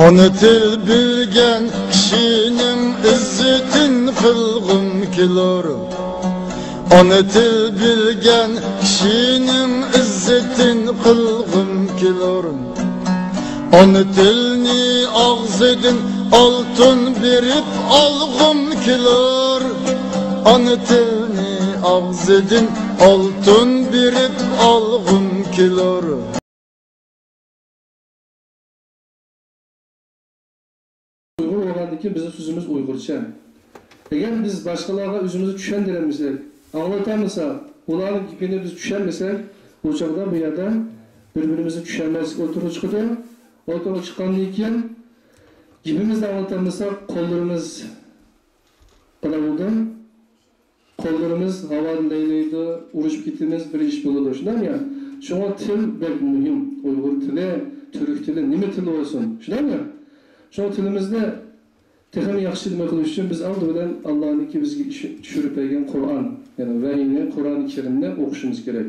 Onu til bilgen kişinin izzetin kılgım kilor. Onu til bilgen kişinin izzetin kılgım kilor. Onu tilni ağzedin altın berip algım kilor. Onu tilni ağzedin altın berip algım kilor. Uygur olgandaki bizim sözümüz Uygurca. Eğer biz başkalarına özümüzü düşendiremizsek, anlatamızsak, onların gibini biz düşenmesek, bu çağda bu yerde birbirimizi düşenmezlik oturup çıkıyor. Oturup çıkandan keyin gibimizi anlatamızsak, kollarımız kılavuldu, kollarımız havadan leyleydi, uğraşıp gittiğimiz bir iş bulundu. Şundan ya, şuna til bek mühim, Uygur tili, Türk tili, nime tili olsun. Şundan ya, şu tilimizde texmi yaxshi nima qilish uchun biz avvalidan Allohning bizga tushirib bergan Qur'on, ya'ni vahiyni Qur'oni Karimni o'qishimiz kerak.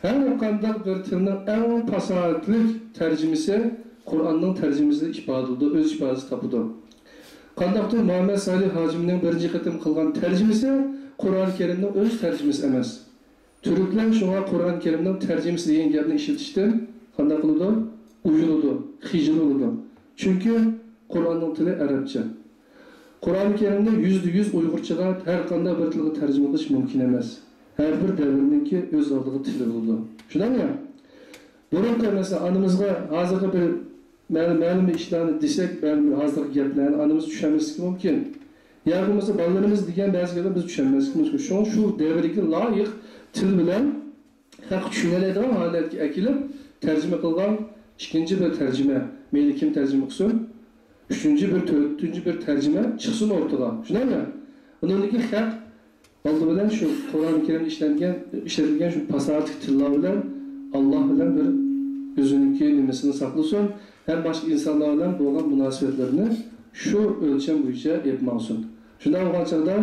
Har qanday bir tilning eng fasohatli tarjimasi Qur'onning tarjimasida ifodaladi, o'z ifodasini topadi. Qandaqdir Muhammad Salih hojimning birinchi qatim qilgan tarjimasi Qur'oni Karimning o'z tarjimasi emas. Turklar shunga Qur'oni Karimning tarjimasi degan gapni ishlatishdan qanday qiladi? Uyuladi, xijiladi. Çünkü Kur'an'ın tili Arapça. Kur'an-ı Kerim'de %100 Uygurçaga her qanday bir tilga tercüme qilish mümkün emas. Her bir davrninki öz aldığı tili bo'ldi. Shundan ya. Burunqi mesela anamızga hozirgi bir ma'lum ishlarni desek, hozirgi gaplarni anamiz tushunmasligi mumkin. Ya bo'lmasa bolalarimiz degan ba'zilarda biz tushunmasligi mumkin. Shu davrga loyiq til bilan haq tushunadigan holatga akilib tercüme qilgan ikinci bir tercüme. Meyli kim tercüme kılsın? Üçüncü bir tercüme çıksın ortada. Şundan ya. Onundaki hak oldu bilen şu Kur'an-ı Kerim'de işletilgen şu pasahatlik tilla bilen Allah bilen bir gözününki nimesini saklasın. Hem başka insanlarla olan münasebetlerini şu ölçem boyunca yapmalısın. Şundan olan çağda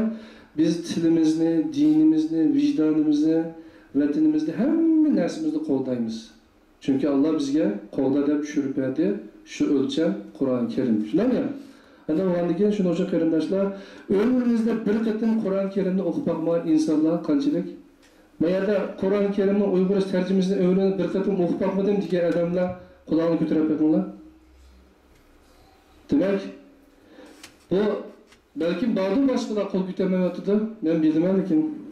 biz tilimizni, dinimizni, vicdanimizni, vatanimizni hem nersimizni qo'llaymiz. Çünkü Allah bizge qo'lda deb tushirib berdi. Şu ölçem Kur'an-ı Kerim. Şundan ya. Ana oğandaki şunu hoca karimdaşlar, ömrünüzde bir qatim Kur'an-ı Kerim'ni o'qib bakmayan insanlar qanchalik? Mayada Kur'an-ı Kerim'nin Uygur tercümesini ömrünüzde bir qatim o'qib bakmadım degan adamlar kulağını götürüp bakыңlar. Demek bu belki bazı başkalar kol götürmemektedir. Ben bilmem lekin.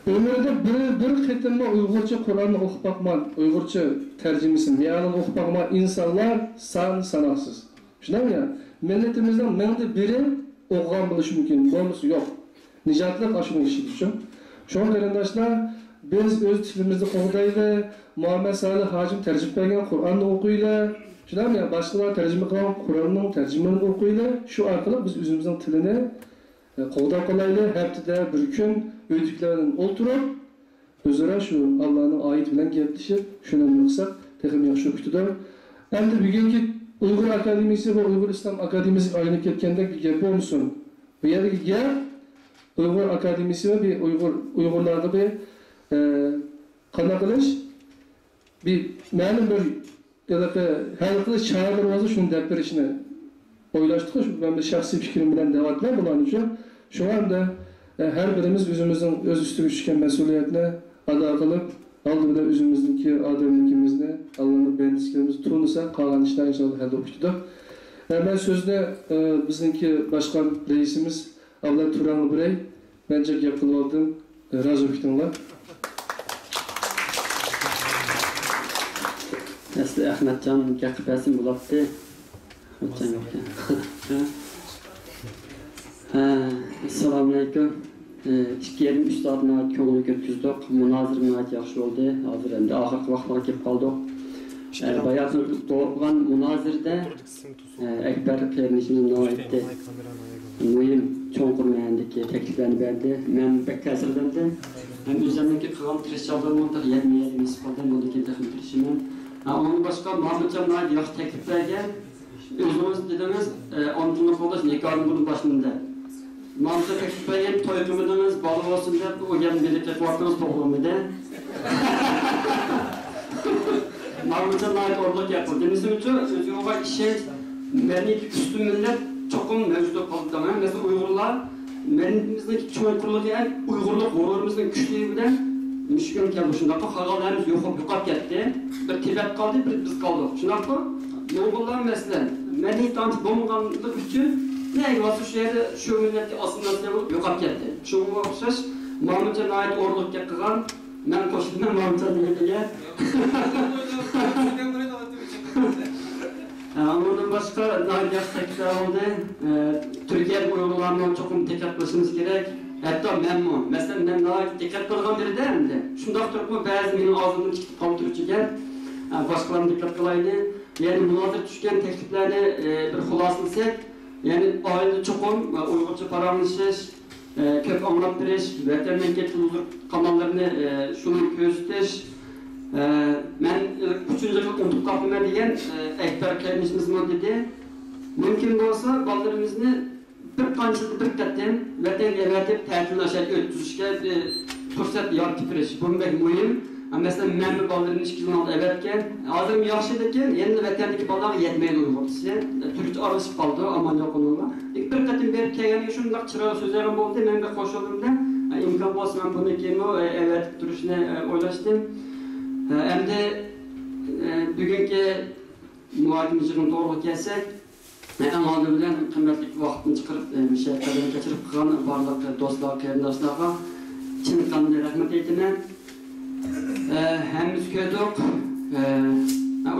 Ömründe bir qatimda Uygurca Kur'an'ı o'qib bakmayan, Uygurca tercümesini, mealini o'qib bakmayan insanlar sanaksız. Şundan ya, milletimizden mende biri o'qigan bo'lishi mumkin, bo'lmasa yo'q. Nijatlik aşını işi için. Şu an qarindoshlar, biz o'z tilimizni qo'llaydi, Muhammad Salih hojim tercüme qilgan Qur'onni o'qiylar. Shundan ya, boshqalar tercüme qilgan Qur'onning tercümanini o'qiylar. Shu orqali biz o'zimizning tilini qo'lda qolaylik, haftada bir kun ödüklerden oturup özüre şu Allah'ın ayet bilen getirişip şunu yoksa tekrar yaxşı okutudur. Hem de bugünkü Uygur Akademisi ve Uygur İslam Akademisi aynı ketkende bir gap olmuşsun. Bu yerdeki gap Uygur Akademisi ve bir Uygurlarda bir qanday qilish bir ma'lum bir hal qilish choralari bo'lsa shuni deb berishni o'ylashdik. Ben bir shaxsiy fikrim bilan davatlar bularning uchun shu anda her birimiz özümüzün öz üstü düşken mesuliyetine ada kılıp aldı bile özümüzdeki ademlikimizde Allah'ın beğendiklerimizi tuğnusa kalan işler inşallah elde okuydu. Ben sözde bizimki başkan reisimiz Abla Turanlı Birey bence yapılı oldum. Razı okuyduğumla. Nesli Ahmetcan yakıpesin bulattı. Assalamu alaikum. İki yerim üstadına köngülü götürdük. Münazirine ait yaxşı oldu. Hazır hem de ahir vaxtlar gelip kaldık. Bayatın doğrulan münazirde Ekber Pernişim'in naitti. Mühim çoğunkur meyendeki tekliflerini verdi. Ben pek tesirlendim. Hem üzerindeki kıvam tirişçalığımın da yetmeyelim ispadan oldaki teklifleşimin. Onun başka Muhammed Can'ın ait yaxşı tekliflerge özümüz dediniz, antınlık olur, nikahın bunun başında. Mantık ekipayın, toykumudunuz, balık olsun deyip, o gelin birlikte kuartınız toplumuydu. Mahmutcan ait orduq yapıldı. Bizim için özgürlüğe işe medeniyet üstün millet çokum mevcut kaldı. Mesela Uygurlar medeniyetimizdeki çoğunluklu en Uygurluk gururumuzun güçlüğü bilen müşkün keldi. Şundaq ki xalqlarımız yo'qolib ketdi. Bir Tibet kaldı, bir biz kaldık. Şundaq ki Moğollar mesela medeniyet antik bo'lmaganligi uchun nega bo'lsa shu yerda shu millatga aslında yo'qolib ketdi. Shunga o'xshash Mahmutcan ait orduqqa qilgan men qo'shildim Mahmutcan deganiga. Ondan başqa nəhayət təkrar oldu. Türkiye'de Uygurlarla çoxum diqqət qilishimiz kerak. Hatta memnun. Mesela ben nəhayət diqqət qilgan biri deyildi. Şundaq turib bəzi mening ağzımdan chiqib qolib turibdi. Başqalarına diqqət qilaydı. Yani münazir düşkən təklifləri bir xulaslasak, yani aile çoxum Uygurca paramlaşış, köp anlap biriş, vətəndən ketildir kanallarını şunu gözetiş. Ben 3. yıl unutup kapıma deyen Ekber Kaymışımız mı dedi. Mümkün olsa ballarımızı bir kançılığı bir kattem vətən evetip tətillaşak ötüzüşke fırsat yaratıp biriş. Bunun belki mühim. Mesela ben bir ballarını 2 yıl aldı evetken, hazırım yaxşıdırken yeni vətəndeki ballar yetmeydi Uygurcusu. Türkçe arışıp kaldı aman yok onunla. İlk bir kattem berip kelgeni şundaq çırağı sözlerim oldu. Ben de koşuldum da imkan olsa ben bunu kemi evetip duruşuna oylaştım. Hem de bugünkü muhakimeciğin doğru gelsek, en aldı bilen kıymetli vaktini çıkarıp müşahitlerini geçirip kılan varlık dostlar, kıyımdaşlarına Çin kanını rahmet eytime. Hem biz köydük,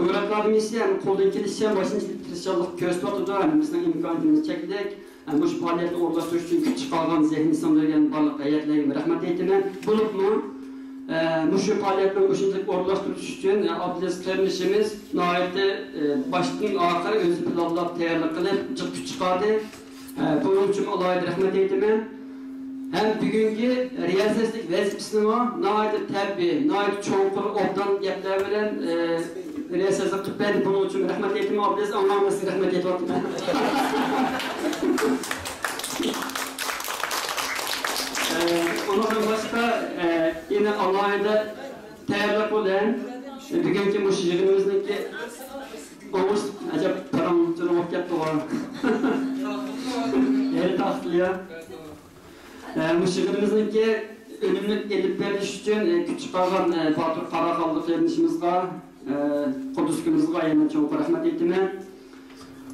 Uyraklarım ise koldan kilişen başınızda tirişallık köstü oturdu, bizden imkanımızı çekildik. Bu şu faaliyeti orlaştırış için küçük kalgan zihni sanırken varlık ayetlerine rahmet eytime. Bulup mu? Muşu faaliyetlerin uçunculuk orlaştırış için Abdülaziz kardeşimiz nihayette baştan ahire özü planlap tayarlık kılıp çıkıp çıkardı. Bunun için Allah'a rahmet eytime. Hem bugünkü riyazetsizlik vazifesini var, nihayette tabi, nihayette çoğunlukları obdan gepler veren riyazetsizlik kıplaydı. Bunun için rahmet eytime Abdülaziz anlaması rahmet eytime. Ondan başka yine Allah'a tayarlıq olan bugünkü müşahidimizdeki Oğuz acaba paramcılık yaptı var. Yeri tahtlıya. Müşahidimizdeki ölümlük elip veriş için küçük kalgan Batur Karakallı kardeşimizga, Kudüskümüzga yana çok rahmet eytime.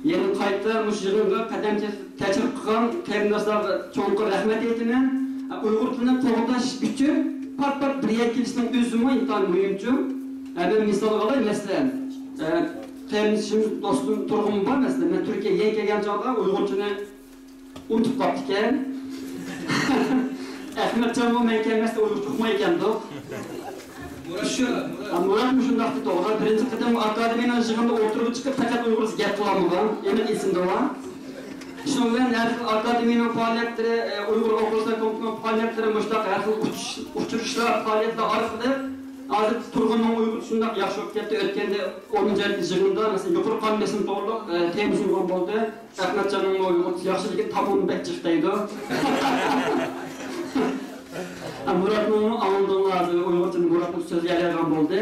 Yeni kayıtta müşahidimizga kadem teçhir kılgan kardeşlerga çok rahmet eytime. Uygur tilini qo'g'dash uchun pat-pat bir yakilishning o'zimi intan mühimchu. Ben misal alayım mesela. Kardeşimiz dostum Turg'un var mesela. Ben Türkiye'ye kelgan chog'da Uyg'urchani unutib qolibdi. Ahmadjon men kelmasda Uyg'urcha o'qimay ekandi. Murat shundaq to'g'ri. Birinchi qatam akademiyaning yig'inida o'tirib chiqib faqat Uyg'urcha gap qilamagan. Endi esimda var. Şunun ben akademinin faaliyetleri, Uygur Okulsal Komutanın faaliyetleri, müştak her uçuruşlar, faaliyetler arasında artık Turgun'un Uygur şundak yaxşı öpkette ötkende 10. yılında mesela yukarı kalmesin doğruluk temiz Uygur oldu. Ahmetcan'ın Uygur yaxşı deki tabuğunu bek çıktıydı. Murat'ın anıldığın lazım, Uygur'un Murat'ın söz yerlerden oldu.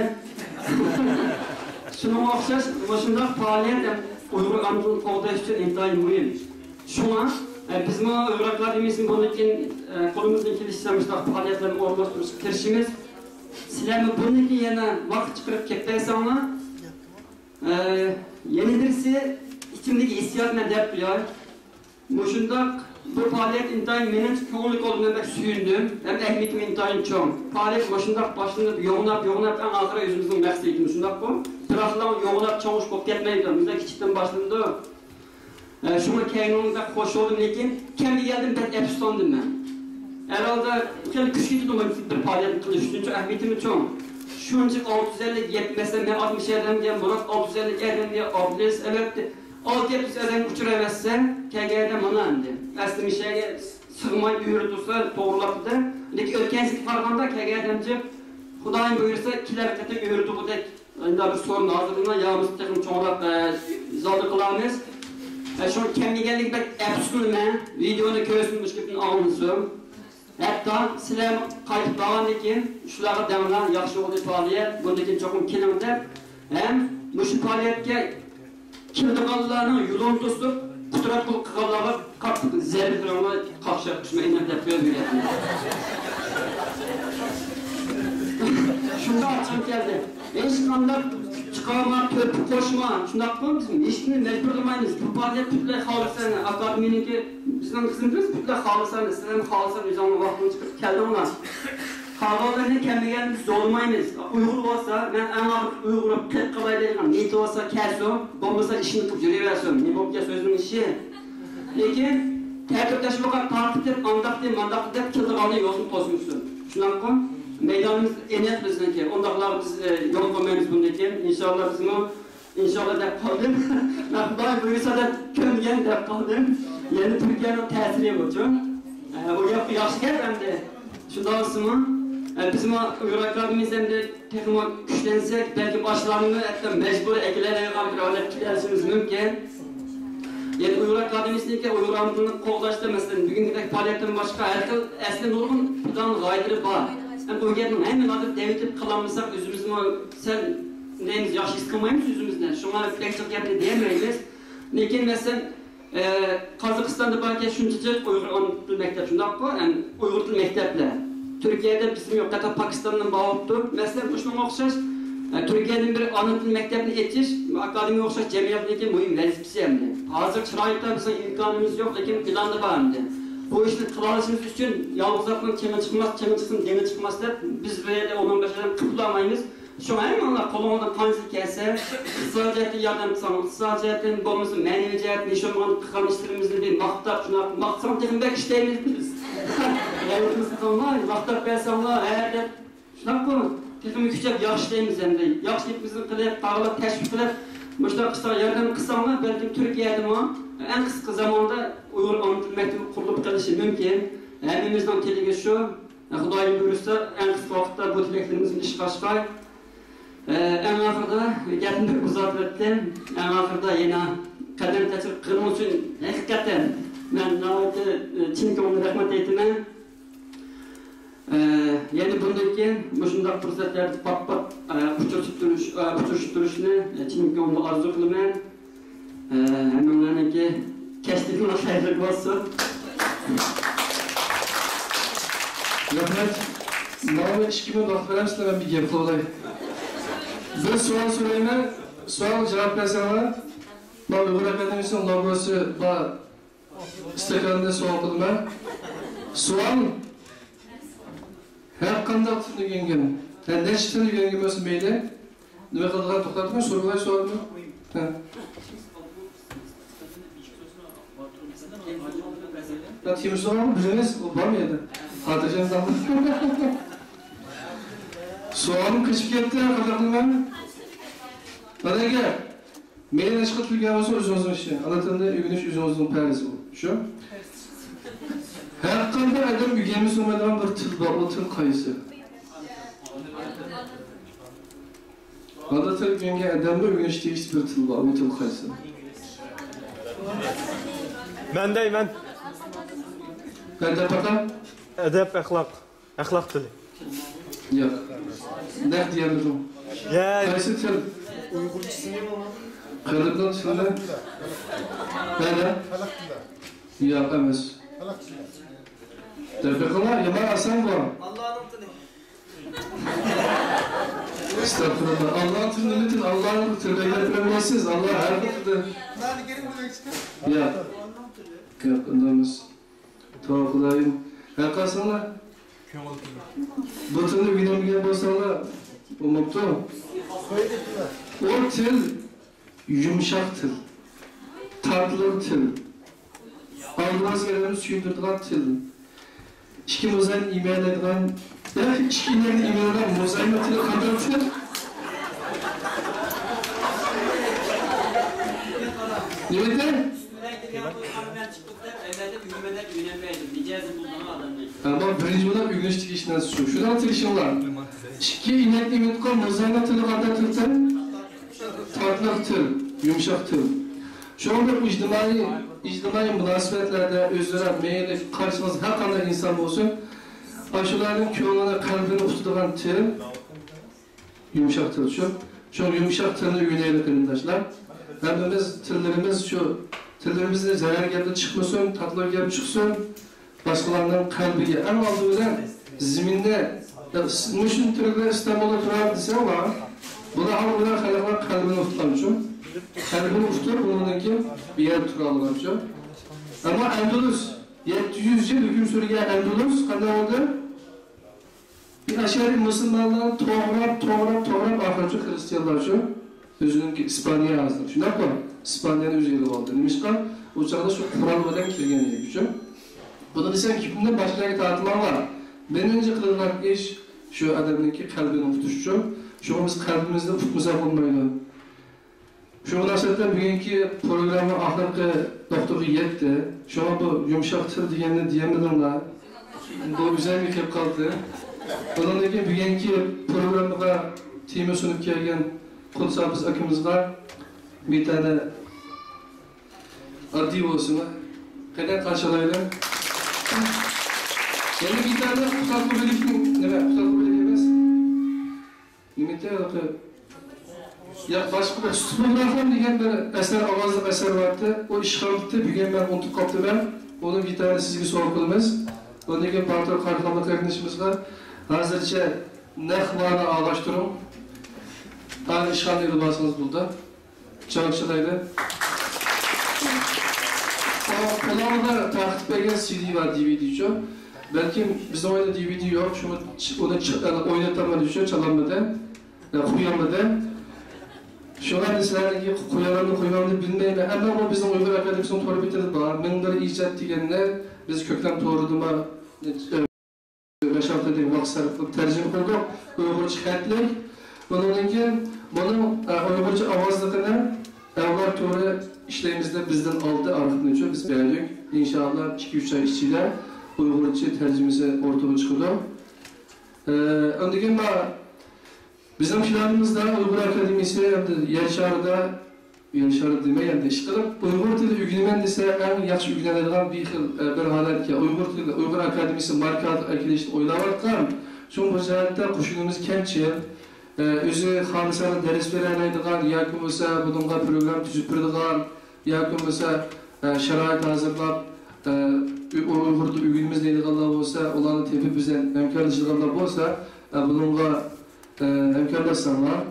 Şunun okşaş, şundak faaliyet Uygur anıldığın qoğdaş için intihai mühim. Şuna bizim Uyraklar demesin bunun için kolumuzdan kilişlemişler faaliyetlerini orlaştırmış kirişimiz. Silahı bunun için yana vakit çıkarıp ketmeyse ona yenidirse içimdeki hissiyatına dert duyar. Muşundak bu faaliyet intihai benim köngülük olduğunu ben suyundum. Hem ehmiyetim intihai çoğum. Faaliyet muşundak başlanıp yoğunap en ahire yüzümüzün məqsədi muşundak bu. Bırakılan yoğunap çoğuş kop ketmeydi. Bizde küçükten başlandı. Şuna kaynağımda hoş oldum lekin kendi geldim ben efsandım ben. Herhalde kendi küçük tutulmak bir faaliyet kılış çünkü ahmetimi çoğum. Şunca 650 yetmezse ben 60 erdem diye Murat 650 erdem diye Abdülaziz evet 600 erdem uçuramazsa kegerde bana indi. Aslında bir şeye sığmay yürütürse doğrulattı. Lekin ötkensiz farkında kegerdemce Xudayın buyursa kiler kete yürütü bu dek. Anda bir sorun hazırlığına yağımız takım çoğalap zaldı kılamız. Şunu kemigellik bek efsunum ben, videonu köysünmüş gibi anlısım. Hatta sizler kayıp dağın ekin, şulara devamlar yaxşı oldu faaliyet, bundakin çokum kilimde. Hem bu şu faaliyetke kirliğallarının yolunu tutup kuturat bu kıkallara kalktık. Zerri kırağına kalkacak kısmı inatla böyle bir yapıyor. Şunda açık geldi. Hiç kandak çıkarma, törpü koşma. Şunda yapalım bizim. Hiçbir mecbur durmayınız. Bu faaliyet bütünle xalısanı. Akademinin ki bizden kısımcız bütünle xalısanı. Sizden xalısanı üzerine vaxtını çıkıp geldi ona. Xalıqlarını kəməyən zormayınız. Uyğur olsa, ben en ağır Uyğur'a tek qalaylayım. Niyeti olsa kəsum, olmasa işini tutup yürüyərsum. Ne bu ki sözün işi. Lakin, tərtibləşi vaxt tartib, mandaq deyip, kildiğanı yolunu tozmuşsun. Şundan kon, meydanımız eniyet bizden ki, ondaqlar biz yol koymayımız bundayken, inşallah bizim o, inşallah deyip kaldım. Ben buyursa da kömgen deyip kaldım. Yeni Türkiye'nin tesiri bu çok. O yaxşı gel hem de. Şundan olsun bizim Uyğur Akademimizden de tekrar güçlensek, belki başlarını hatta mecbur ekilerine kalkıp gidersiniz mümkün. Yani Uyğur Akademisi'ndeki Uyğur amcının qoğlaştı mesela, bugünkü faaliyetten başka aslında nurgun plan gaydırı var. Yani Uyğur'un hemen adı devletip kalanmışsak özümüzün sen neyimiz yaxşı iskamayımız özümüzden. Şuna pek çok yapını diyemeyiz. Lakin mesela Kazakistan'da belki şuncacık Uyğur dil mektep şundak var, yani Uyğur dil mektepler. Türkiye'de bizim yok, hatta Pakistan'dan bağlıdır. Mesela bu şuna okşaş, Türkiye'nin bir ana dil mektebini etiş, akademi okşaş cemiyetindeki mühim vazifesi hem de. Hazır çıraylıkta bizim imkanımız yok, lakin planda var hem de. Bu işini kılalışımız için yalnızlıkla kime çıksın, dene çıkmaz deyip biz böyle onun başından kıplamayız. Şu an onlar kolondan kanısı kesse, kısal cihetten yardım kısalım, kısal cihetten boğumuzun manevi cihetten işoğmanın tıkanıştırımızı bir maktar, şuna maktsam tekin belki işleyimiz biz. Evimizi kalmayın, maktar personlar, eğer de şuna koyun, tekimi küçük yaxşılayımız hem de. Yaxşılayımızı kılıp, dağılıp, teşvik kılıp, başta kısal yardım kısalma, belki Türkiye'de en kısa zamanda Uyğur Anadolu Mektebi kurulup kalışı mümkün. Hepimizden tilegi şu, Xudayım buyursa en kısa vakitte bu tileklerimizin işi kaşkay. En ahırda gepimde uzat ettim. En ahırda yine kadem teçir kırmızı için hakikaten ben navati Çin'e onu rahmet ettim. Yani bundaki bu şundak fırsatlarda pat uçuruşup duruşunu Çin'e onu arzu kılımın. Hemen ki keşfetime hayırlı olsun. Rahmet, bana işkime vakit vermişler, ben bir gepli olayım. Bir soğan sorayım, soğan cevap versene. Ben Uyğur Akademisi'nin logosu var. İstekanında soğan kıldım ben. Soğan her kanda türlü gengem. Yani ne türlü gengem olsun beyde. Ne kadar topladım mı? Sorular soğan mı? Ya Timur soğan mı? Biliniz, o var mı yedi? Hatırlayacağınız anladım. Soğanın kışıp gitti, kadardım ben. Bana gel. Meydan çıkıp bilgen olsa özünüzün işi. Anlatığında ürünüş özünüzün perdesi bu. Şu. Her kanda adam yügemiz olmadan bir tıl var, o tıl kayısı. Anlatır yenge adamda ürünüş değişti bir tıl var, o tıl kayısı. Ben deyim. Ben de bakalım. Edep, ahlak dili. Yok. Ne diyebilirim? Kayısı tıl. Kılıklı tılı. Böyle. Yok emez. Tevfikullah, yaman asan bu. Allah'ın tili. Estağfurullah. Allah'ın tılını bitir, Allah'ın tılını getiremezsiniz. Allah her bir tılını. Nerede gelin buraya çıkın? Yok. Yok, ondamız. Tavuklayın. Yakasınlar. Bu tılını bilemeye basarlar. O mutlu. O tıl yumuşak tıl. Tatlı tıl. Ağzımız gelen suyundurduğun tıl. İşki mozayin imeylediğin, ya işki imeylediğin imeylediğin mozayin tili kadar tıl. Ne dedi? Ama birinci bundan ügünüştük işinden şu. Şuradan tıl işin var. İşki imeylediğin imeylediğin mozayin tili kadar tıl tıl. Tatlı tıl, yumuşak tıl. Şu anda ictimai münasebetlerde özlere meyilli karşımız her kadar insan olsun, aşıların köğününe kalbini tutulan tıl, yumuşak tıl şu. Şu yumuşak tırını üyeneyelim arkadaşlar. Hepimiz tırlarımız tırlarımızda zarar geldi çıkmasın, tatlılar gelip çıksın. Başkalarının kalbiye en aldığından zeminde müşün tırlar İstanbul'da turar dese ama buna halklar halklar kalbini tutmamış. Kalbini tutur bununki bir yer turalmış. Ama Endülüs 700 yıl hüküm sürgen Endülüs kadar oldu. Bir aşağı Müslümanlar toğrap ahırcı Hristiyanlar şu özünün İspanya'ya yazdı. Şuna koy. İspanya'nın öz yeri oldu. Demişken o çağda şu Kur'an'dan kirgen yeri şu. Bunu desem ki bundan başka tartışmalar var. Birinci kılınan iş şu adamınki kalbini tutuşu. Şu biz kalbimizde tutmuza olmaydı. Şu münasebette bugünkü programı ahlakı doktoru yetti. Şu an bu yumuşak tır diyenini diyemedim daha. Bu güzel bir kep kaldı. Ondan ki bugünkü programda temi sunup gelgen Kutsabız akımızda bir tane adli olsun. Kadar karşılayalım. Yani bir tane kutsal birlikte, ne var? Kutsal birlikte nimete ya başka bir Stüdyografen diyen bir eser, avazlık eser vardı. O işgal bitti, bugün ben unutup kaptım ben. Onun bir tane sizge soru kılımız. Onun için Bartol Karıkallık arkadaşımız var. Hazırca nehvana ağlaştırın. Daha işgal yeri basınız burada. Çalışıdaydı. Kulağında takip eden CD var, DVD şu. Belki bizim oyunda DVD yok, onu oynatamadı şu, çalamadı, kuyamadı. Şular sizlerle koyarını bilmeyme. Ama o bizim Uygur Akademisi'nin toru bitirdi var. Mindir icat diyenler biz kökten toruduğuma 5-6 dediğim vakit sarıflık tercih kıldık. Uygurca kentlik. Bunun için bunun Uygurca avazlıkını evlar toru işlerimizde bizden aldı arıtını biz beğendik. İnşallah 2-3 ay içinde Uygurca tercihimizi ortaya çıkıldı. Öndeki bizim planımızda Uygur Akademisi Yaşarı demeyen de işkılıp Uygur tili ügünmen ise en yaxşı ügünenlerden bir halet ki Uygur Akademisi markat arkadaşlık oylavatkan şu bu cihette kuşunumuz kemçil özü xanısarı ders verenaydıgan yakın olsa bununla program tüzüp birdigan yakın olsa şerait hazırlap Uygur'da ügünümüz deydiganlar olsa olanı tepip bizden hemkarlıcılarlar olsa bununla hemkarlaşsanlar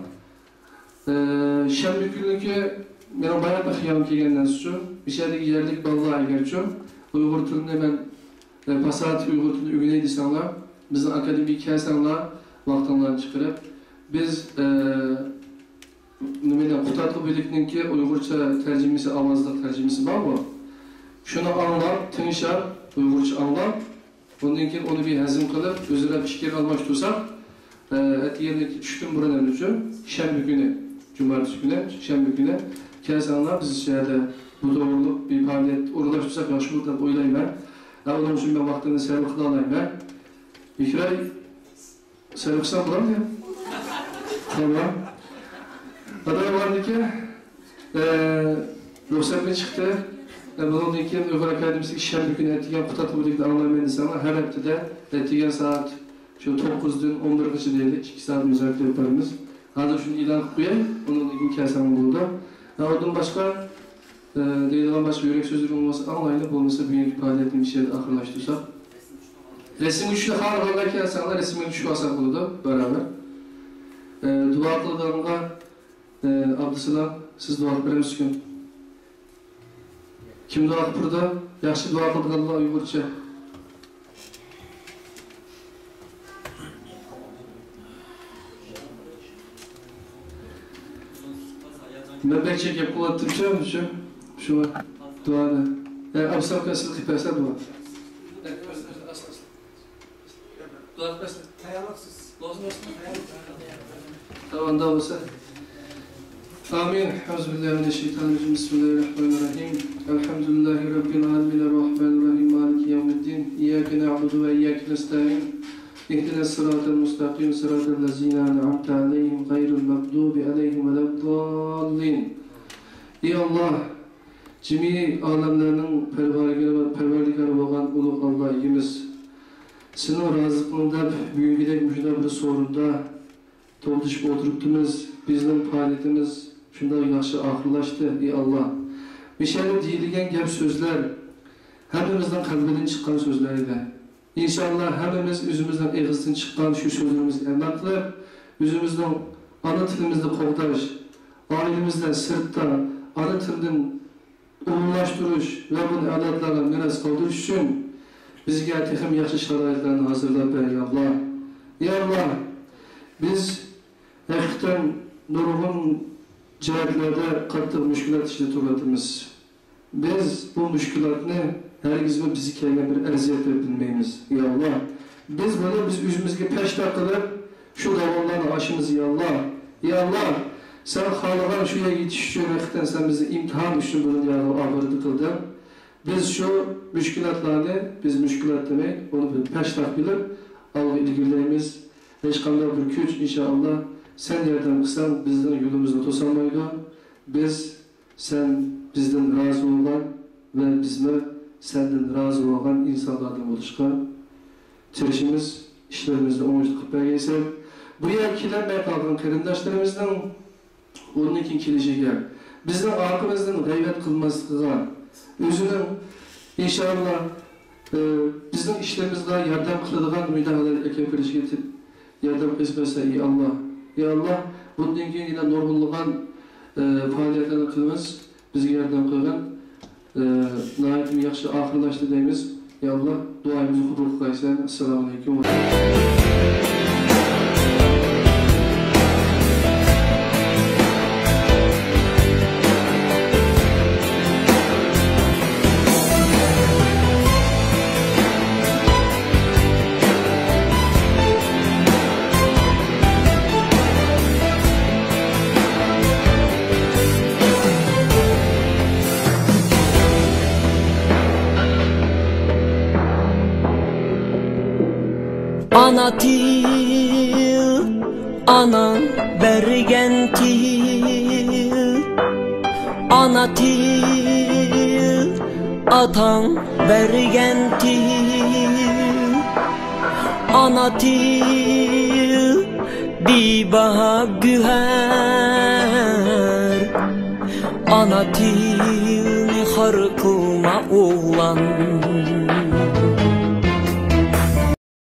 Şemli günlükü benim bayağı da xiyam kelgenden şu bir şeydeki yerlik balığa egerçu Uygur tilini ben pasat Uygur tilini ügüneydi sanlar bizden akademik kelsanlar vaqtanlarını çıkarıp biz Kutatlı birlikninki Uygurca tercümesi, avazlık tercümesi var mı? Şunu anlap, tınışar, Uygurca anlap ondan keyin onu bir hazım kılıp özüne fikir almıştırsak etiyerindeki düştüm buranın için Şemli günü Cumartesi günü, Şemli günü kelsanlar biz şeyde bu doğruluk bir faaliyet uğraşırsak yaşlılıkla oylayayım ben. Onun için ben vaktini servikle alayım ben. İki ay serviksen bular mı ya? Tamam. Aday vardı ki ruhsatla çıktı. Bunun için Uygur Akademisi Şemli günü etigen Kutatlı birlikte anlamayın insanlar her haftada etigen saat şu 9'dan 11'e değildi. 2 saat müzakere yaparız. Hadi şunu ilan koyayım, onun için kelsanım buldu. Oradan başka deydiğim başka yürek sözleri olması anlayla bulması büyük faaliyetin bir şeyde akırlaştırsak. Resim üçlü harika kelsanlar resim üçlü asak oldu beraber. Dua kıldığımda Abdüselam siz dua kılır mısınız? Kim dua kıldı? Yaxşı dua kıldı Allah Uygurca. Ben pek çekip kullandım şu duada. Absal kasıl kıpasa dua. Dua kıpasa. Hayalaksız. Tamam da olsa. Amin. Euzubillahimineşşeytanirracim. Bismillahirrahmanirrahim. Elhamdülillahi Rabbil alemin. Errahmanirrahim. Maliki yevmiddin. İyyâke na'budu ve iyyâke nestaîn. اهدنا الصراط المستقيم صراط الذين أنعمت عليهم غير المغضوب عليهم ولا الضالين. Ey Allah, cemi alemlerinin perverdigarı olan ulu Allah'ımız, senin razıklığında büyügüdek müşahede bir sorunda toplashib o'tiribmiz. Bizning faoliyatimiz shunday yaxshi oxirlashdi. Ey Alloh. Mishani deyilgan gap so'zlar hammamizning qalbidan chiqqan so'zlar edi. İnşallah hammamiz o'zimizdan eg'izdan chiqqan shu so'zlarimizni amal qilib, o'zimizning ana tilimizni qo'g'dash, oilamizdan sirtda ana tildan umumlashtirish va buni odatlarga meros qoldirish uchun bizga texnik yaxshi sharoitlarni hozirlab ber, ey Alloh. Ey Alloh, biz haqiqatan nurg'un jihatlarda qattiq mushkulot ichida turibmiz. Biz bu mushkulotni herkes bizi kelgen bir eziyet bilmeyimiz, ya Allah. Biz özümüzge peşte kılıp şu davallarını aşımız, ya Allah. Ya Allah, sen halıgan şuya yetiş için hakikaten sen bizi imtihan için bunu ya Allah ağırdı kıldın. Biz şu müşkülatlarını, biz müşkülat demek, onu peşte bilip Allah'ı ilgilerimiz, hiç kanda bir güç inşallah sen yerden kısan bizden yolumuzu tosamaydı. Biz, sen bizden razı olan ve bizle senden razı olan insanlardan oluşka tirişimiz, işlerimizde oğuşluk belgeysen bu yer kilenmeye kalkan kırındaşlarımızdan onun için kilişiyle bizden arkamızdan gayret kılmasına özünün inşallah bizden işlerimizde yardım kılıdığın müdahaleleri ekip kilişi getirip yardım kısmetse ey Allah. Ya Allah, bunun için yine normallığın faaliyetlerini kılmaz, bizge yardım kılgan naitim yaxşı ahırlaştı deyimiz. Ya Allah, duayımızı hudurluk kaysan. Esselamu Aleyküm. Ana til, anan bergen til. Ana til, atan bergen til. Ana til, bir baha güher. Ana til, harkılma oğlan.